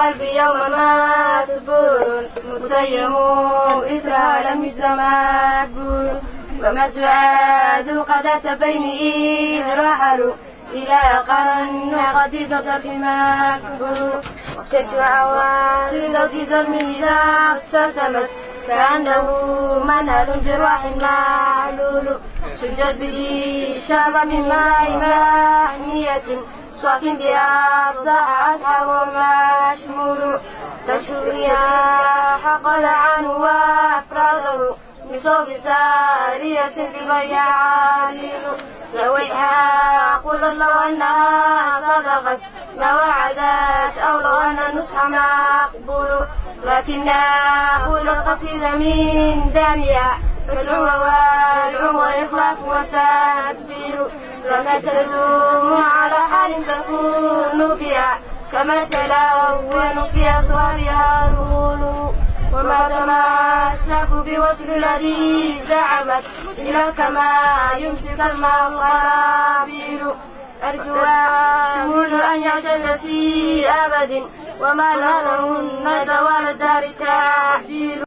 قلبي يوما ماتبول متيم إثرها لم يسمع مقبول وما سعاد قد أتى بيني إذ رحلوا إلى قرن غديدة في مقبول وابتدت عوارض ضد إذا ابتسمت كأنه منهل برواح معلول شجت به الشام من ماء محمية صاك بأبضع أضحى مشمول تنشر حق لعن وأفراده بصوب سارية بغير عليل لويها قل الله أنها صدقت ما وعدت أو لو أن النصح مقبول لكنها قلت قصيدة من دمها فالعو والعو وإخلاق وتبديل فما تلوم على حال تكون بها كما تلون في أثوابها الغلو وما تمسك بوصل الذي زعمت إلا كما يمسك المقابل أرجو أمول أن يعجل في أبد وما لهن دوال الدار تعجيل.